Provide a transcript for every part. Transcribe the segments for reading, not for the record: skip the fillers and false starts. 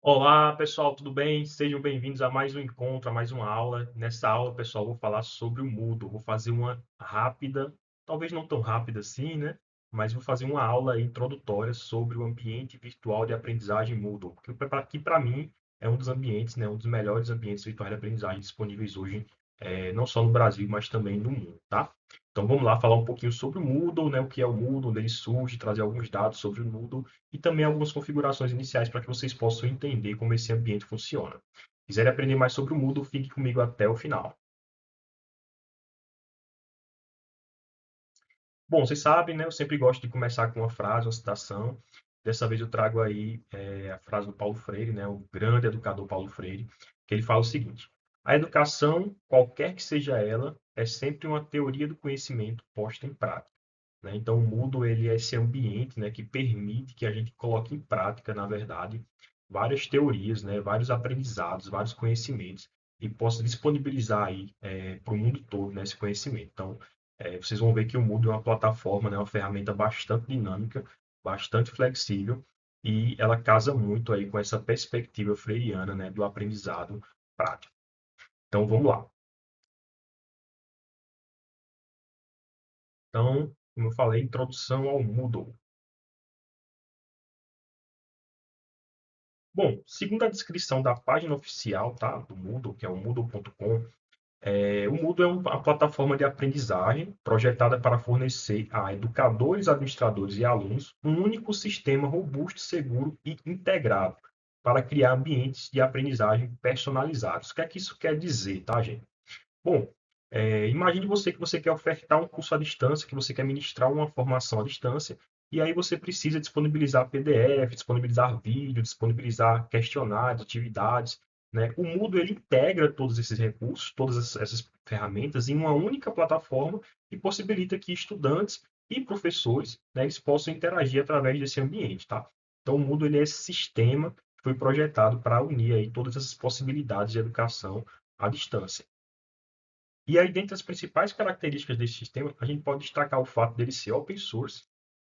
Olá, pessoal, tudo bem? Sejam bem-vindos a mais um encontro, a mais uma aula. Nessa aula, pessoal, vou falar sobre o Moodle. Vou fazer uma rápida, talvez não tão rápida assim, né? Mas vou fazer uma aula introdutória sobre o ambiente virtual de aprendizagem Moodle, que para mim é um dos ambientes, né, um dos melhores ambientes virtuais de aprendizagem disponíveis hoje, não só no Brasil, mas também no mundo, tá? Então vamos lá falar um pouquinho sobre o Moodle, né, o que é o Moodle, onde ele surge, trazer alguns dados sobre o Moodle e também algumas configurações iniciais para que vocês possam entender como esse ambiente funciona. Se quiserem aprender mais sobre o Moodle, fique comigo até o final. Bom, vocês sabem, né? Eu sempre gosto de começar com uma frase, uma citação. Dessa vez eu trago aí a frase do Paulo Freire, né? O grande educador Paulo Freire, que ele fala o seguinte: a educação, qualquer que seja ela, é sempre uma teoria do conhecimento posta em prática. Né? Então, o Moodle ele é esse ambiente, né, que permite que a gente coloque em prática, na verdade, várias teorias, né, vários aprendizados, vários conhecimentos e possa disponibilizar aí para o mundo todo, né, esse conhecimento. Então, vocês vão ver que o Moodle é uma plataforma, né, uma ferramenta bastante dinâmica, bastante flexível e ela casa muito aí com essa perspectiva freiriana, né, do aprendizado prático. Então, vamos lá. Então, como eu falei, introdução ao Moodle. Bom, segundo a descrição da página oficial, tá, do Moodle, que é o moodle.com, o Moodle é uma plataforma de aprendizagem projetada para fornecer a educadores, administradores e alunos um único sistema robusto, seguro e integrado para criar ambientes de aprendizagem personalizados. O que é que isso quer dizer, tá, gente? Bom, imagine você que você quer ofertar um curso à distância, que você quer ministrar uma formação à distância, e aí você precisa disponibilizar PDF, disponibilizar vídeo, disponibilizar questionários, atividades, né? O Moodle ele integra todos esses recursos, todas essas ferramentas em uma única plataforma e possibilita que estudantes e professores, né, eles possam interagir através desse ambiente, tá? Então, o Moodle ele é esse sistema que foi projetado para unir aí todas essas possibilidades de educação à distância. E aí, dentre as principais características desse sistema, a gente pode destacar o fato dele ser open source,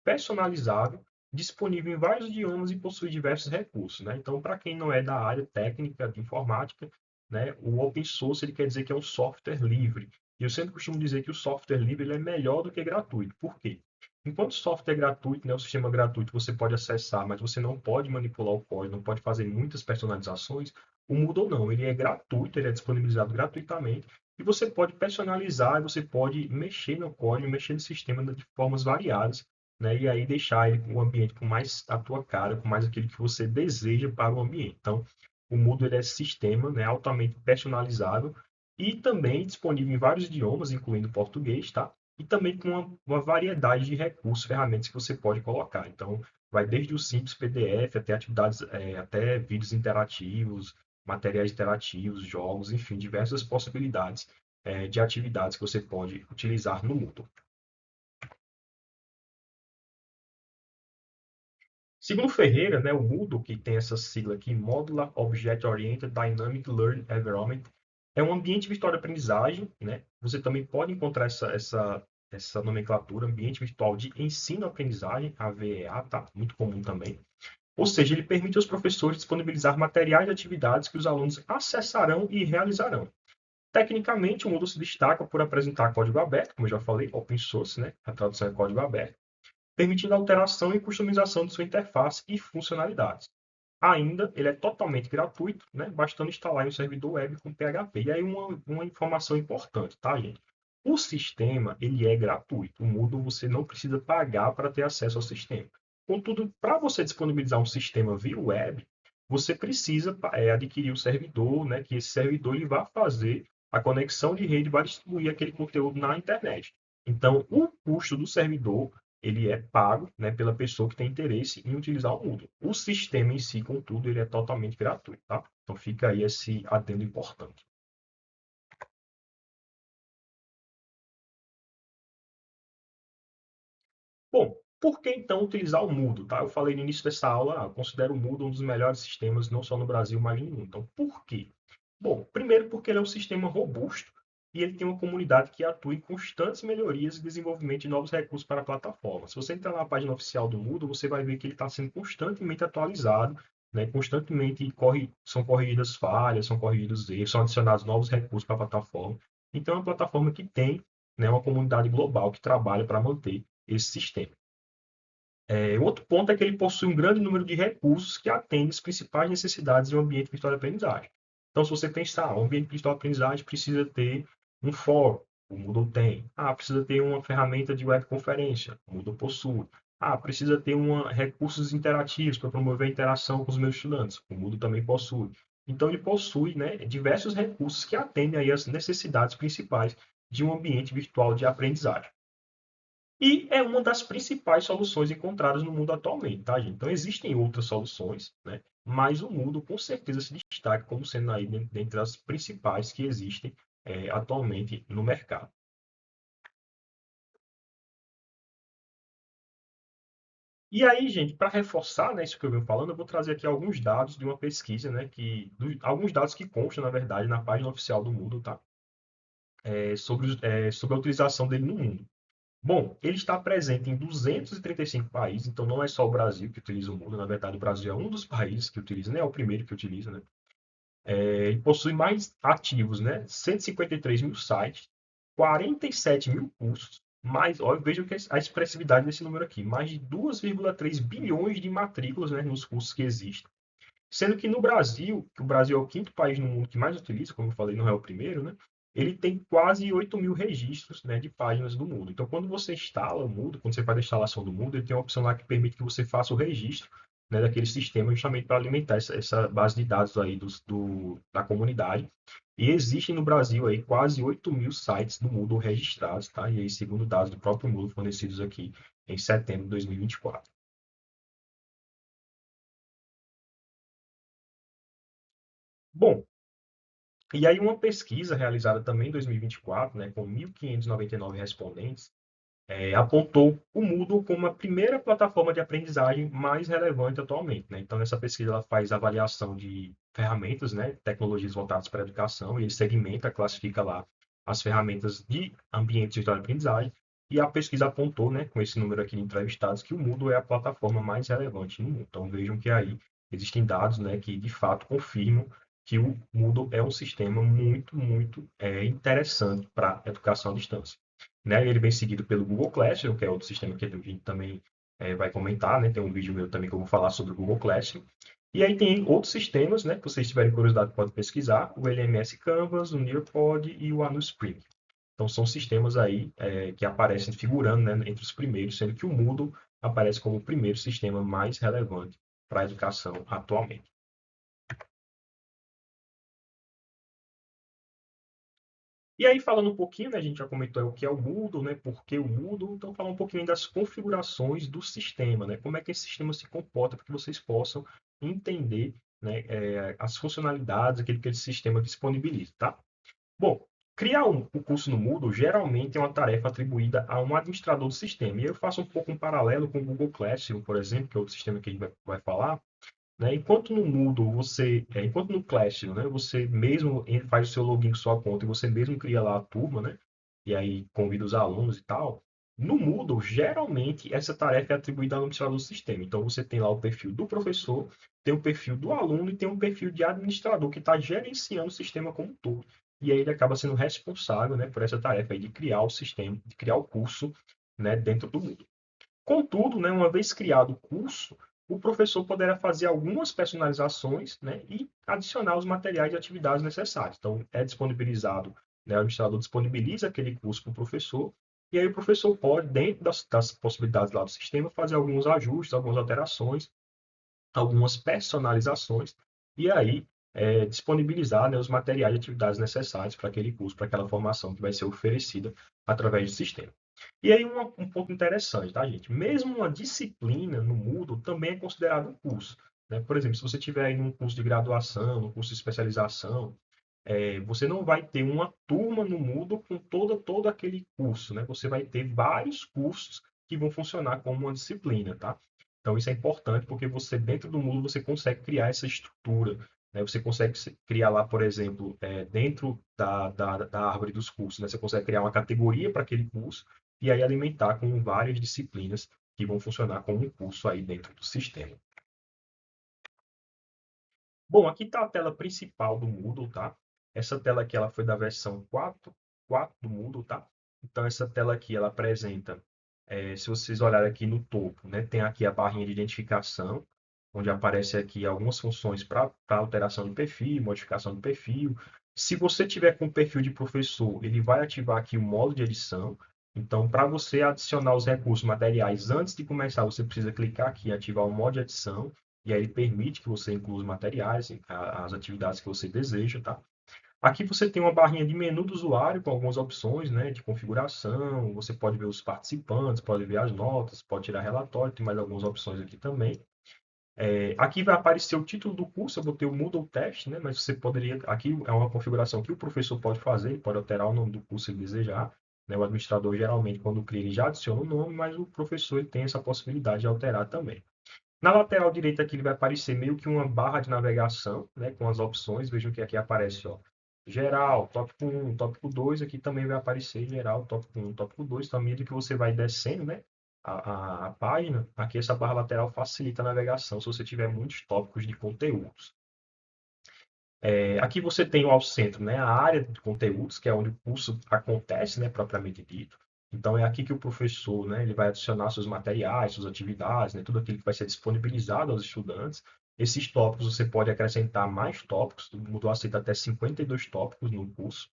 personalizável, disponível em vários idiomas e possui diversos recursos, né? Então, para quem não é da área técnica de informática, né, o open source ele quer dizer que é um software livre. E eu sempre costumo dizer que o software livre ele é melhor do que gratuito. Por quê? Enquanto o software é gratuito, né, o sistema gratuito você pode acessar, mas você não pode manipular o código, não pode fazer muitas personalizações, o Moodle não, ele é gratuito, ele é disponibilizado gratuitamente e você pode personalizar, você pode mexer no código, mexer no sistema de formas variadas, né? E aí deixar ele o ambiente com mais a tua cara, com mais aquilo que você deseja para o ambiente. Então, o Moodle ele é sistema, né, altamente personalizável e também disponível em vários idiomas, incluindo português, tá? E também com uma variedade de recursos, ferramentas que você pode colocar. Então, vai desde o simples PDF até atividades, até vídeos interativos, materiais interativos, jogos, enfim, diversas possibilidades de atividades que você pode utilizar no Moodle. Segundo Ferreira, né, o Moodle, que tem essa sigla aqui, Modular Object Oriented Dynamic Learning Environment, é um ambiente virtual de aprendizagem, né? Você também pode encontrar essa nomenclatura, ambiente virtual de ensino-aprendizagem, AVEA, tá? Muito comum também. Ou seja, ele permite aos professores disponibilizar materiais e atividades que os alunos acessarão e realizarão. Tecnicamente, o Moodle se destaca por apresentar código aberto, como eu já falei, open source, né? A tradução é código aberto, permitindo alteração e customização de sua interface e funcionalidades. Ainda, ele é totalmente gratuito, né? Bastando instalar em um servidor web com PHP. E aí uma informação importante, tá, gente? O sistema, ele é gratuito. O Moodle você não precisa pagar para ter acesso ao sistema. Contudo, para você disponibilizar um sistema via web, você precisa adquirir o servidor, né? Que esse servidor ele vai fazer a conexão de rede, vai distribuir aquele conteúdo na internet. Então, o custo do servidor ele é pago, né, pela pessoa que tem interesse em utilizar o Moodle. O sistema em si, contudo, ele é totalmente gratuito, tá? Então fica aí esse adendo importante. Bom, por que então utilizar o Moodle, tá? Eu falei no início dessa aula, eu considero o Moodle um dos melhores sistemas, não só no Brasil, mas no mundo. Então, por quê? Bom, primeiro porque ele é um sistema robusto e ele tem uma comunidade que atua em constantes melhorias e desenvolvimento de novos recursos para a plataforma. Se você entrar na página oficial do Moodle, você vai ver que ele está sendo constantemente atualizado, né? Constantemente são corrigidas falhas, são corrigidos erros, são adicionados novos recursos para a plataforma. Então, é uma plataforma que tem, né, uma comunidade global que trabalha para manter esse sistema. Outro ponto é que ele possui um grande número de recursos que atendem as principais necessidades de um ambiente virtual de aprendizagem. Então, se você pensar, um ambiente virtual de aprendizagem precisa ter um fórum, o Moodle tem. Precisa ter uma ferramenta de webconferência, o Moodle possui. Precisa ter recursos interativos para promover a interação com os meus estudantes, o Moodle também possui. Então, ele possui, né, diversos recursos que atendem aí as necessidades principais de um ambiente virtual de aprendizagem. E é uma das principais soluções encontradas no mundo atualmente, tá, gente? Então, existem outras soluções, né? Mas o Moodle, com certeza, se destaca como sendo aí dentre as principais que existem atualmente no mercado. E aí, gente, para reforçar, né, isso que eu venho falando, eu vou trazer aqui alguns dados de uma pesquisa, né, alguns dados que constam, na verdade, na página oficial do Moodle, tá? Sobre a utilização dele no mundo. Bom, ele está presente em 235 países, então não é só o Brasil que utiliza o Moodle, na verdade o Brasil é um dos países que utiliza, né? É o primeiro que utiliza, né? Ele possui mais ativos, né? 153 mil sites, 47 mil cursos, mais, olha, vejam que a expressividade desse número aqui, mais de 2,3 bilhões de matrículas, né, nos cursos que existem. Sendo que no Brasil, que o Brasil é o quinto país no mundo que mais utiliza, como eu falei, não é o primeiro, né? Ele tem quase 8 mil registros, né, de páginas do Moodle. Então, quando você instala o Moodle, quando você faz a instalação do Moodle, ele tem uma opção lá que permite que você faça o registro, né, daquele sistema justamente para alimentar essa base de dados aí da comunidade. E existem no Brasil aí quase 8 mil sites do Moodle registrados, tá? E aí, segundo dados do próprio Moodle fornecidos aqui em setembro de 2024. Bom, e aí uma pesquisa realizada também em 2024, né, com 1.599 respondentes, apontou o Moodle como a primeira plataforma de aprendizagem mais relevante atualmente, né? Então, nessa pesquisa ela faz avaliação de ferramentas, né, tecnologias voltadas para a educação, e ele segmenta, classifica lá as ferramentas de ambientes de aprendizagem, e a pesquisa apontou, né, com esse número aqui de entrevistados, que o Moodle é a plataforma mais relevante no mundo. Então, vejam que aí existem dados, né, que de fato confirmam que o Moodle é um sistema muito, muito interessante para a educação à distância, né? Ele vem seguido pelo Google Classroom, que é outro sistema que a gente também vai comentar, né? Tem um vídeo meu também que eu vou falar sobre o Google Classroom. E aí tem outros sistemas, né? Que vocês tiverem curiosidade podem pesquisar, o LMS Canvas, o Nearpod e o AnuSpring. Então são sistemas aí que aparecem figurando, né, entre os primeiros, sendo que o Moodle aparece como o primeiro sistema mais relevante para a educação atualmente. E aí, falando um pouquinho, né, a gente já comentou o que é o Moodle, né, por que o Moodle, então falar um pouquinho das configurações do sistema, né, como é que esse sistema se comporta para que vocês possam entender, né, as funcionalidades, aquilo que esse sistema disponibiliza, tá? Bom, criar o curso no Moodle geralmente é uma tarefa atribuída a um administrador do sistema, e eu faço um pouco um paralelo com o Google Classroom, por exemplo, que é outro sistema que a gente vai falar, né? Enquanto no Classroom, né, você mesmo faz o seu login com sua conta e você mesmo cria lá a turma, né? E aí convida os alunos e tal. No Moodle, geralmente essa tarefa é atribuída ao administrador do sistema. Então você tem lá o perfil do professor, tem o perfil do aluno e tem um perfil de administrador que está gerenciando o sistema como um todo. E aí ele acaba sendo responsável, né, por essa tarefa aí de criar o sistema, de criar o curso, né, dentro do Moodle. Contudo, né, uma vez criado o curso, o professor poderá fazer algumas personalizações, né, e adicionar os materiais e atividades necessários. Então, é disponibilizado, né, o administrador disponibiliza aquele curso para o professor, e aí o professor pode, dentro das possibilidades lá do sistema, fazer alguns ajustes, algumas alterações, algumas personalizações, e aí disponibilizar, né, os materiais e atividades necessários para aquele curso, para aquela formação que vai ser oferecida através do sistema. E aí um ponto interessante, tá, gente? Mesmo uma disciplina no Moodle também é considerado um curso, né? Por exemplo, se você tiver aí num curso de graduação, num curso de especialização, você não vai ter uma turma no Moodle com todo aquele curso, né? Você vai ter vários cursos que vão funcionar como uma disciplina, tá? Então isso é importante porque você dentro do Moodle você consegue criar essa estrutura, né? Você consegue criar lá, por exemplo, dentro da árvore dos cursos, né? Você consegue criar uma categoria para aquele curso e aí alimentar com várias disciplinas que vão funcionar como um curso aí dentro do sistema. Bom, aqui está a tela principal do Moodle, tá? Essa tela aqui ela foi da versão 4 do Moodle, tá? Então, essa tela aqui ela apresenta, se vocês olharem aqui no topo, né, tem aqui a barrinha de identificação, onde aparece aqui algumas funções para alteração de perfil, modificação do perfil. Se você tiver com perfil de professor, ele vai ativar aqui o modo de edição. Então, para você adicionar os recursos materiais antes de começar, você precisa clicar aqui e ativar o modo de edição. E aí ele permite que você inclua os materiais, as atividades que você deseja, tá? Aqui você tem uma barrinha de menu do usuário com algumas opções, né, de configuração. Você pode ver os participantes, pode ver as notas, pode tirar relatório, tem mais algumas opções aqui também. Aqui vai aparecer o título do curso, eu botei o Moodle Test, né, mas você poderia, aqui é uma configuração que o professor pode fazer, ele pode alterar o nome do curso se ele desejar. Né, o administrador geralmente quando cria ele já adiciona o nome, mas o professor ele tem essa possibilidade de alterar também. Na lateral direita aqui ele vai aparecer meio que uma barra de navegação, né, com as opções. Vejam que aqui aparece, ó, geral, tópico 1, tópico 2, aqui também vai aparecer geral, tópico 1, tópico 2. Então, à medida que você vai descendo, né, a página, aqui essa barra lateral facilita a navegação se você tiver muitos tópicos de conteúdos. Aqui você tem ao centro, né, a área de conteúdos, que é onde o curso acontece, né, propriamente dito. Então, é aqui que o professor, né, ele vai adicionar seus materiais, suas atividades, né, tudo aquilo que vai ser disponibilizado aos estudantes. Esses tópicos você pode acrescentar mais tópicos, o Moodle aceita até 52 tópicos no curso.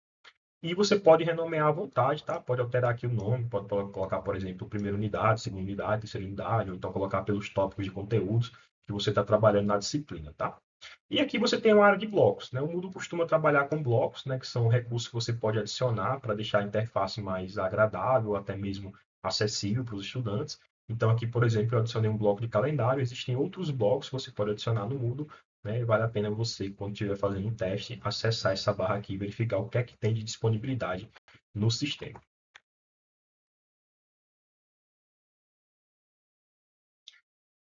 E você pode renomear à vontade, tá? Pode alterar aqui o nome, pode colocar, por exemplo, primeira unidade, segunda unidade, terceira unidade, ou então colocar pelos tópicos de conteúdos que você está trabalhando na disciplina, tá? E aqui você tem uma área de blocos, né? O Moodle costuma trabalhar com blocos, né? Que são recursos que você pode adicionar para deixar a interface mais agradável, até mesmo acessível para os estudantes. Então aqui, por exemplo, eu adicionei um bloco de calendário. Existem outros blocos que você pode adicionar no Moodle, né? E vale a pena você, quando estiver fazendo um teste, acessar essa barra aqui e verificar o que é que tem de disponibilidade no sistema.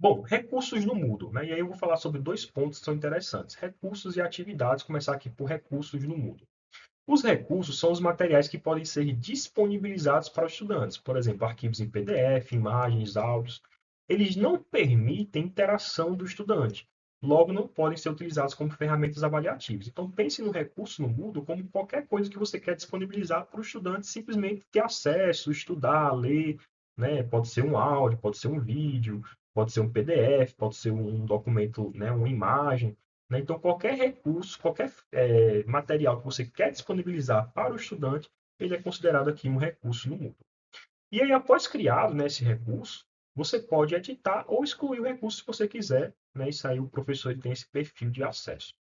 Bom, recursos no Moodle, né? E aí eu vou falar sobre dois pontos que são interessantes: recursos e atividades. Começar aqui por recursos no Moodle. Os recursos são os materiais que podem ser disponibilizados para os estudantes, por exemplo, arquivos em PDF, imagens, áudios. Eles não permitem interação do estudante, logo não podem ser utilizados como ferramentas avaliativas. Então pense no recurso no Moodle como qualquer coisa que você quer disponibilizar para o estudante simplesmente ter acesso, estudar, ler, né? Pode ser um áudio, pode ser um vídeo, pode ser um PDF, pode ser um documento, né? Uma imagem. Né? Então, qualquer recurso, qualquer material que você quer disponibilizar para o estudante, ele é considerado aqui um recurso no Moodle. E aí, após criado, né, esse recurso, você pode editar ou excluir o recurso se você quiser. Né? Isso aí o professor ele tem esse perfil de acesso.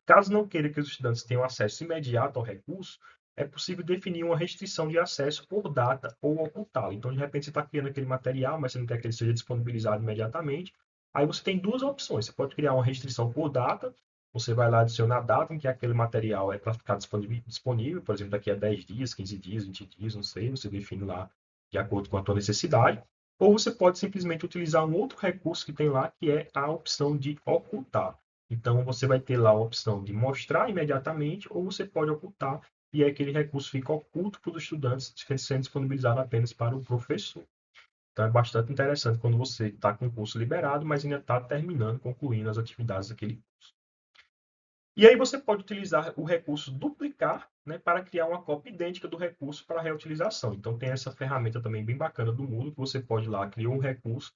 Caso não queira que os estudantes tenham acesso imediato ao recurso, é possível definir uma restrição de acesso por data ou ocultá-lo. Então, de repente, você está criando aquele material, mas você não quer que ele seja disponibilizado imediatamente. Aí você tem duas opções. Você pode criar uma restrição por data. Você vai lá adicionar a data em que aquele material é para ficar disponível. Por exemplo, daqui a 10 dias, 15 dias, 20 dias, não sei. Você define lá de acordo com a tua necessidade. Ou você pode simplesmente utilizar um outro recurso que tem lá, que é a opção de ocultar. Então, você vai ter lá a opção de mostrar imediatamente ou você pode ocultar e aí aquele recurso fica oculto para os estudantes, sendo disponibilizado apenas para o professor. Então, é bastante interessante quando você está com o curso liberado, mas ainda está terminando, concluindo as atividades daquele curso. E aí você pode utilizar o recurso duplicar, né, para criar uma cópia idêntica do recurso para reutilização. Então tem essa ferramenta também bem bacana do Moodle, que você pode ir lá, criar um recurso.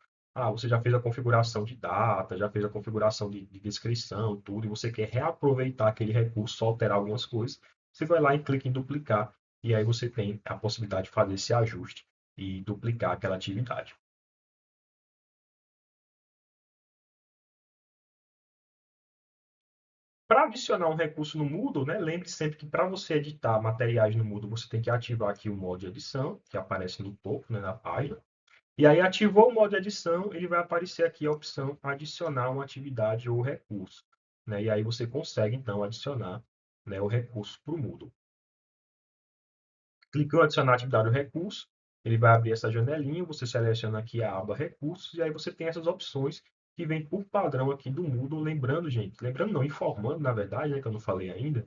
Você já fez a configuração de data, já fez a configuração de descrição, tudo, e você quer reaproveitar aquele recurso, só alterar algumas coisas. Você vai lá e clica em duplicar, e aí você tem a possibilidade de fazer esse ajuste e duplicar aquela atividade. Para adicionar um recurso no Moodle, né, lembre sempre que para você editar materiais no Moodle, você tem que ativar aqui o modo de edição, que aparece no topo, né, da página. E aí, ativou o modo de edição, ele vai aparecer aqui a opção adicionar uma atividade ou recurso. Né? E aí você consegue, então, adicionar, né, o recurso para o Moodle. Clicou em adicionar atividade ou recurso, ele vai abrir essa janelinha, você seleciona aqui a aba recursos, e aí você tem essas opções que vem por padrão aqui do Moodle. Lembrando, gente, lembrando não, informando, na verdade, né, que eu não falei ainda,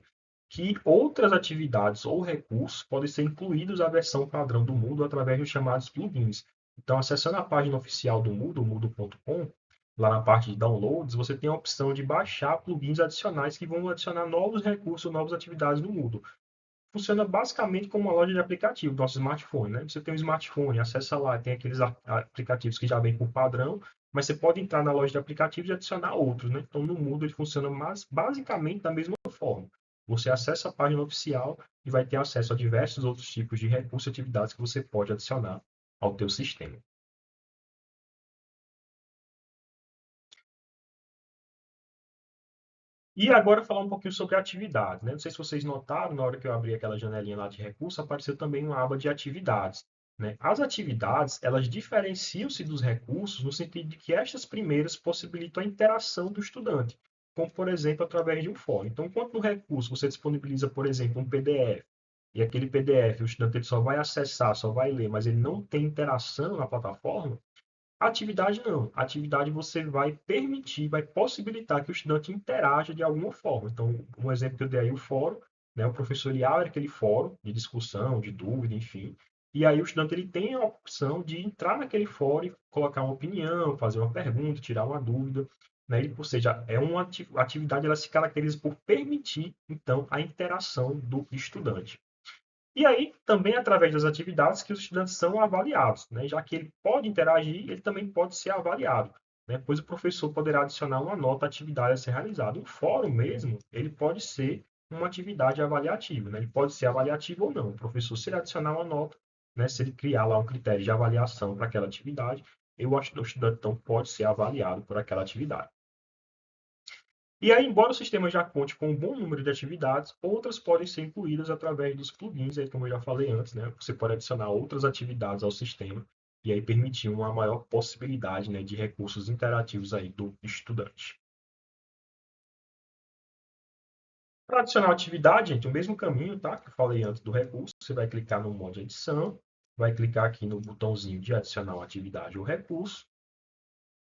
que outras atividades ou recursos podem ser incluídos à versão padrão do Moodle através dos chamados plugins. Então, acessando a página oficial do Moodle, moodle.com, lá na parte de downloads, você tem a opção de baixar plugins adicionais que vão adicionar novos recursos, novas atividades no Moodle. Funciona basicamente como uma loja de aplicativo do nosso smartphone, né? Você tem um smartphone, acessa lá, tem aqueles aplicativos que já vêm por padrão, mas você pode entrar na loja de aplicativos e adicionar outros, né? Então, no Moodle ele funciona basicamente da mesma forma. Você acessa a página oficial e vai ter acesso a diversos outros tipos de recursos e atividades que você pode adicionar ao teu sistema. E agora falar um pouquinho sobre atividades, né? Não sei se vocês notaram, na hora que eu abri aquela janelinha lá de recursos, apareceu também uma aba de atividades, né? As atividades, elas diferenciam-se dos recursos no sentido de que estas primeiras possibilitam a interação do estudante, como, por exemplo, através de um fórum. Então, enquanto no recurso você disponibiliza, por exemplo, um PDF, e aquele PDF o estudante ele só vai acessar, só vai ler, mas ele não tem interação na plataforma, atividade não. Atividade você vai permitir, vai possibilitar que o estudante interaja de alguma forma. Então, um exemplo que eu dei aí, o fórum, né? O professor ele abre aquele fórum de discussão, de dúvida, enfim. E aí o estudante ele tem a opção de entrar naquele fórum e colocar uma opinião, fazer uma pergunta, tirar uma dúvida, né? Ou seja, é uma atividade, ela se caracteriza por permitir, então, a interação do estudante. E aí, também através das atividades que os estudantes são avaliados, né? Já que ele pode interagir, ele também pode ser avaliado, né? Pois o professor poderá adicionar uma nota à atividade a ser realizada. O fórum mesmo, ele pode ser uma atividade avaliativa, né? Ele pode ser avaliativo ou não. O professor, se ele adicionar uma nota, né? Se ele criar lá um critério de avaliação para aquela atividade, eu acho que o estudante então pode ser avaliado por aquela atividade. E aí, embora o sistema já conte com um bom número de atividades, outras podem ser incluídas através dos plugins, aí, como eu já falei antes, né? Você pode adicionar outras atividades ao sistema e aí permitir uma maior possibilidade, né, de recursos interativos aí do estudante. Para adicionar atividade, gente, o mesmo caminho, tá? Que eu falei antes do recurso, você vai clicar no modo edição, vai clicar aqui no botãozinho de adicionar uma atividade ou recurso.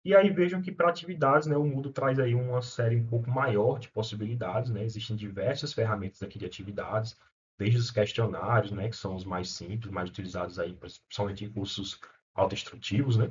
E aí vejam que para atividades, né, o Moodle traz aí uma série um pouco maior de possibilidades, né? Existem diversas ferramentas aqui de atividades, desde os questionários, né, que são os mais simples, mais utilizados aí, principalmente em cursos autoinstrutivos, né?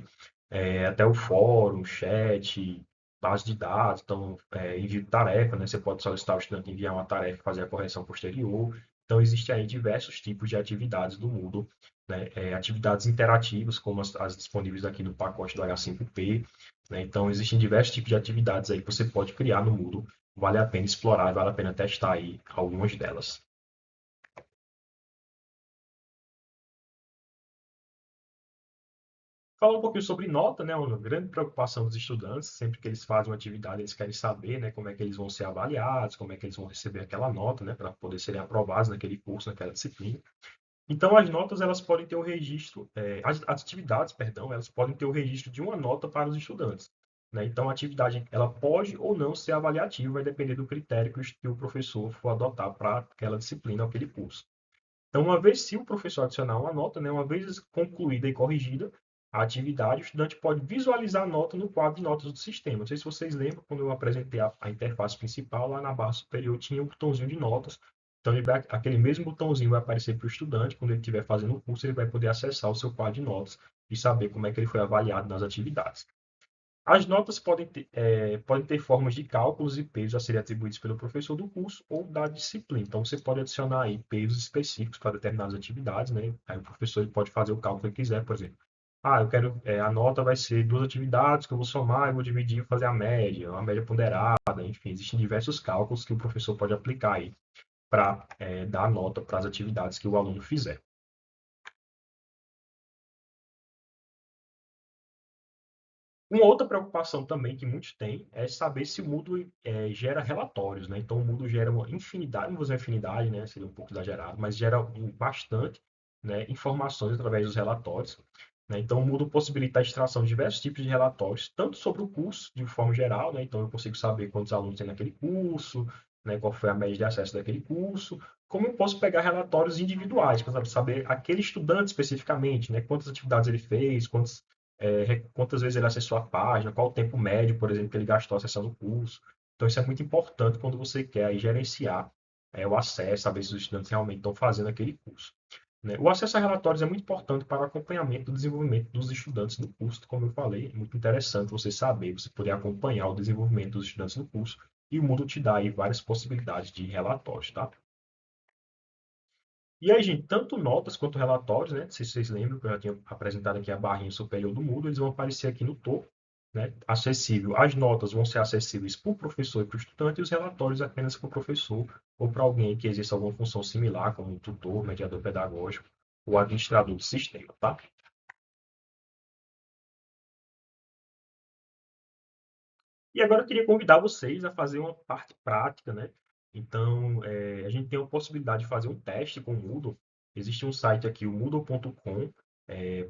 Até o fórum, chat, base de dados, então envio de tarefa, né? Você pode solicitar ao estudante enviar uma tarefa e fazer a correção posterior. Então, existem aí diversos tipos de atividades do Moodle, né? Atividades interativas, como as disponíveis aqui no pacote do H5P, né? Então, existem diversos tipos de atividades aí que você pode criar no Moodle. Vale a pena explorar e vale a pena testar aí algumas delas. Falar um pouquinho sobre nota, né? Uma grande preocupação dos estudantes, sempre que eles fazem uma atividade, eles querem saber, né, como é que eles vão ser avaliados, como é que eles vão receber aquela nota, né, para poder serem aprovados naquele curso, naquela disciplina. Então, as notas, elas podem ter o registro, as atividades, perdão, elas podem ter o registro de uma nota para os estudantes, né? Então, a atividade, ela pode ou não ser avaliativa, vai depender do critério que o professor for adotar para aquela disciplina, aquele curso. Então, uma vez se o professor adicionar uma nota, né, uma vez concluída e corrigida a atividade, o estudante pode visualizar a nota no quadro de notas do sistema. Não sei se vocês lembram, quando eu apresentei a interface principal, lá na barra superior tinha um botãozinho de notas. Então, aquele mesmo botãozinho vai aparecer para o estudante, quando ele estiver fazendo o curso, ele vai poder acessar o seu quadro de notas e saber como é que ele foi avaliado nas atividades. As notas podem ter formas de cálculos e pesos a serem atribuídos pelo professor do curso ou da disciplina. Então, você pode adicionar aí pesos específicos para determinadas atividades, né? Aí o professor ele pode fazer o cálculo que ele quiser, por exemplo. Ah, eu quero, a nota vai ser duas atividades que eu vou somar e vou dividir e fazer a média ponderada, enfim, existem diversos cálculos que o professor pode aplicar aí para dar nota para as atividades que o aluno fizer. Uma outra preocupação também que muitos têm é saber se o Moodle gera relatórios, né? Então, o Moodle gera uma infinidade, não vou dizer infinidade, né? Seria um pouco exagerado, mas gera bastante, né, informações através dos relatórios, né? Então, o Moodle possibilita a extração de diversos tipos de relatórios, tanto sobre o curso, de forma geral, né? Então, eu consigo saber quantos alunos tem naquele curso, né? Qual foi a média de acesso daquele curso, como eu posso pegar relatórios individuais, para saber aquele estudante especificamente, né? Quantas atividades ele fez, quantas vezes ele acessou a página, qual o tempo médio, por exemplo, que ele gastou acessando o curso. Então, isso é muito importante quando você quer aí, gerenciar o acesso, saber se os estudantes realmente estão fazendo aquele curso. né? O acesso a relatórios é muito importante para o acompanhamento do desenvolvimento dos estudantes do curso, como eu falei, é muito interessante você saber, você poder acompanhar o desenvolvimento dos estudantes do curso, e o Moodle te dá aí várias possibilidades de relatórios, tá? E aí, gente, tanto notas quanto relatórios, né? Não sei se vocês lembram que eu já tinha apresentado aqui a barrinha superior do Moodle, eles vão aparecer aqui no topo, né? Acessível. As notas vão ser acessíveis para o professor e para o estudante, e os relatórios apenas para o professor ou para alguém que exerça alguma função similar, como um tutor, mediador pedagógico ou administrador do sistema, tá? E agora eu queria convidar vocês a fazer uma parte prática, né? Então, a gente tem a possibilidade de fazer um teste com o Moodle. Existe um site aqui, o moodle.com,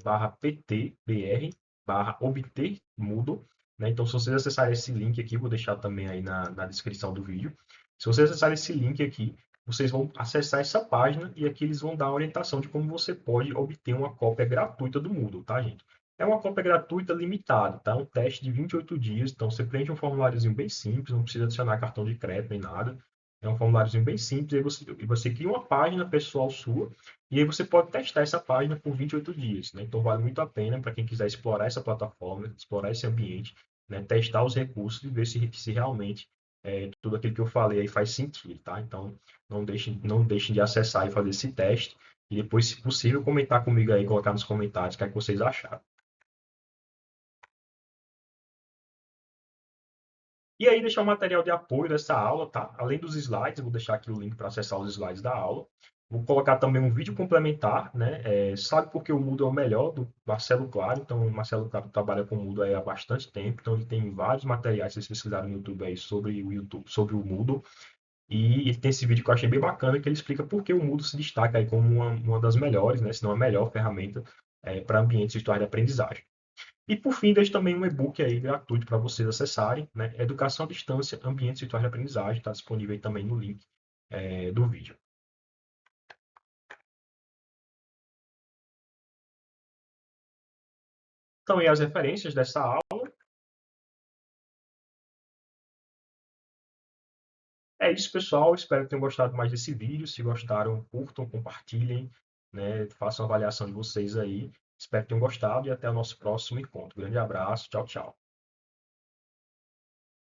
barra ptbr, barra obter Moodle, né? Então, se vocês acessarem esse link aqui, vou deixar também aí na descrição do vídeo. Se vocês acessarem esse link aqui, vocês vão acessar essa página e aqui eles vão dar a orientação de como você pode obter uma cópia gratuita do Moodle, tá, gente? É uma compra gratuita limitada, tá? Um teste de 28 dias. Então, você preenche um formuláriozinho bem simples, não precisa adicionar cartão de crédito nem nada. É um formuláriozinho bem simples. E você cria uma página pessoal sua. E aí você pode testar essa página por 28 dias, né? Então, vale muito a pena para quem quiser explorar essa plataforma, explorar esse ambiente, né? Testar os recursos e ver se realmente tudo aquilo que eu falei aí faz sentido, tá? Então, não deixem de acessar e fazer esse teste. E depois, se possível, comentar comigo aí, colocar nos comentários o que é que vocês acharam. E aí deixar o material de apoio dessa aula, tá? Além dos slides, eu vou deixar aqui o link para acessar os slides da aula. Vou colocar também um vídeo complementar, né? Sabe por que o Moodle é o melhor do Marcelo Claro? Então, o Marcelo Claro trabalha com o Moodle aí há bastante tempo, então ele tem vários materiais, se vocês pesquisarem no YouTube aí sobre o YouTube, sobre o Moodle. E ele tem esse vídeo que eu achei bem bacana, que ele explica por que o Moodle se destaca aí como uma das melhores, né? Se não a melhor ferramenta para ambientes virtuais de aprendizagem. E por fim, deixo também um e-book aí gratuito para vocês acessarem, né? Educação à Distância, Ambientes Virtuais de Aprendizagem, está disponível aí também no link do vídeo. Então, e as referências dessa aula. É isso, pessoal. Espero que tenham gostado mais desse vídeo. Se gostaram, curtam, compartilhem, né? Façam a avaliação de vocês aí. Espero que tenham gostado e até o nosso próximo encontro. Grande abraço. Tchau, tchau.